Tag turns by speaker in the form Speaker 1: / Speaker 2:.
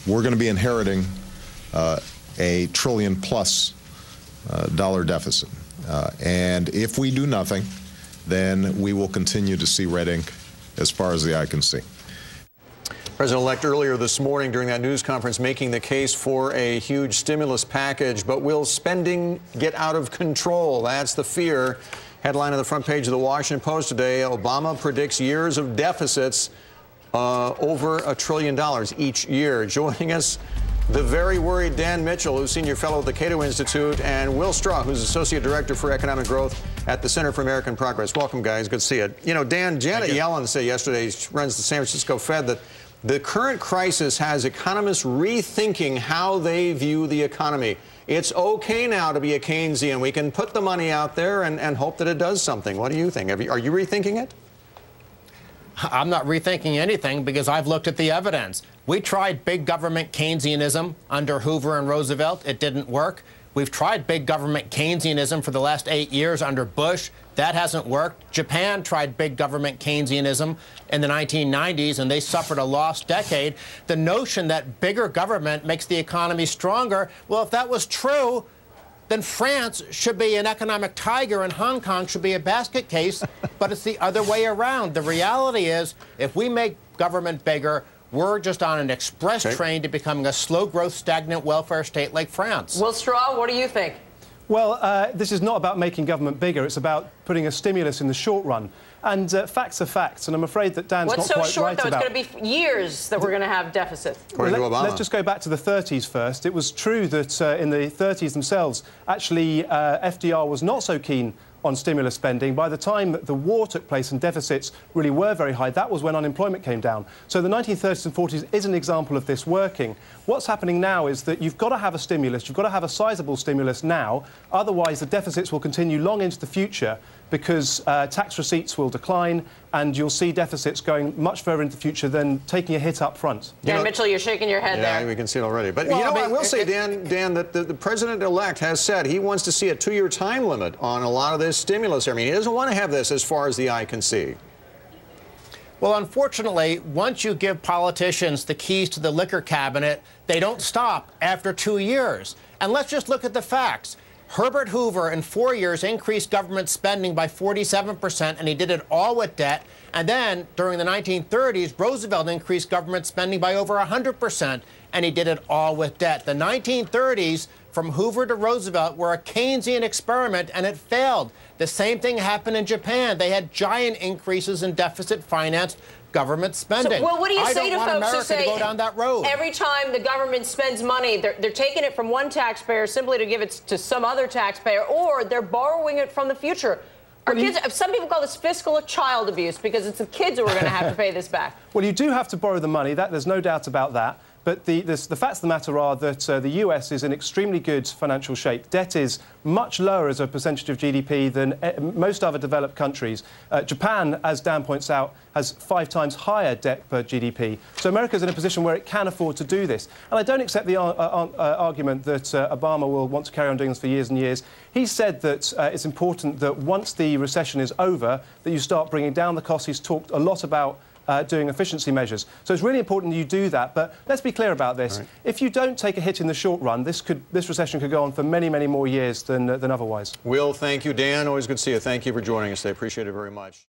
Speaker 1: we're going to be inheriting a trillion-plus dollar deficit. And if we do nothing, then we will continue to see red ink as far as the eye can see.
Speaker 2: President-elect earlier this morning during that news conference making the case for a huge stimulus package, but will spending get out of control? That's the fear. Headline on the front page of the Washington Post today, Obama predicts years of deficits over $1 trillion each year. Joining us, the very worried Dan Mitchell, who's senior fellow at the Cato Institute, and Will Straw, who's associate director for economic growth at the Center for American Progress. Welcome, guys. Good to see you. You know, Dan, Janet Yellen said yesterday, she runs the San Francisco Fed, that the current crisis has economists rethinking how they view the economy. It's okay now to be a Keynesian. We can put the money out there and hope that it does something. What do you think? Are you rethinking it?
Speaker 3: I'm not rethinking anything because I've looked at the evidence. We tried big government Keynesianism under Hoover and Roosevelt. It didn't work. We've tried big government Keynesianism for the last 8 years under Bush. That hasn't worked. Japan tried big government Keynesianism in the 1990s, and they suffered a lost decade. The notion that bigger government makes the economy stronger, well, if that was true, then France should be an economic tiger and Hong Kong should be a basket case, but it's the other way around. The reality is, if we make government bigger, we're just on an express train to becoming a slow-growth, stagnant welfare state like France.
Speaker 4: Will Straw, what do you think?
Speaker 5: Well, this is not about making government bigger. It's about putting a stimulus in the short run. And facts are facts, and I'm afraid that Dan's not quite right about...
Speaker 4: What's so short, though? It's going to be years that we're going to have deficits.
Speaker 5: Let's just go back to the 30s first. It was true that in the 30s themselves, actually, FDR was not so keen on stimulus spending. By the time the war took place and deficits really were very high, that was when unemployment came down. So the 1930s and 40s is an example of this working. What's happening now is that you've got to have a stimulus, you've got to have a sizable stimulus now, otherwise the deficits will continue long into the future because tax receipts will decline and you'll see deficits going much further into the future than taking a hit up front.
Speaker 4: Dan Mitchell, you're shaking your head there.
Speaker 2: Yeah, we can see it already. But well, you know, I will say, Dan, that the president-elect has said he wants to see a 2-year time limit on a lot of this stimulus. I mean, he doesn't want to have this as far as the eye can see.
Speaker 3: Well, unfortunately, once you give politicians the keys to the liquor cabinet, they don't stop after 2 years. And let's just look at the facts. Herbert Hoover, in 4 years, increased government spending by 47%, and he did it all with debt. And then, during the 1930s, Roosevelt increased government spending by over 100%, and he did it all with debt. The 1930s, from Hoover to Roosevelt, were a Keynesian experiment, and it failed. The same thing happened in Japan. They had giant increases in deficit-financed government spending.
Speaker 4: So, well, what do you say to folks
Speaker 3: America
Speaker 4: who say
Speaker 3: to go down that road? Every
Speaker 4: time the government spends money, they're taking it from one taxpayer simply to give it to some other taxpayer, or they're borrowing it from the future? Our kids, some people call this fiscal child abuse because it's the kids who are going to have to pay this back.
Speaker 5: Well, you do have to borrow the money. There's no doubt about that. But the facts of the matter are that the US is in extremely good financial shape. Debt is much lower as a percentage of GDP than most other developed countries. Japan, as Dan points out, has 5 times higher debt per GDP. So America's in a position where it can afford to do this. And I don't accept the argument that Obama will want to carry on doing this for years and years. He said that it's important that once the recession is over, that you start bringing down the costs. He's talked a lot about doing efficiency measures. So it's really important you do that. But let's be clear about this. Right. If you don't take a hit in the short run, this recession could go on for many, many more years than otherwise.
Speaker 2: Will, thank you. Dan, always good to see you. Thank you for joining us today. Appreciate it very much.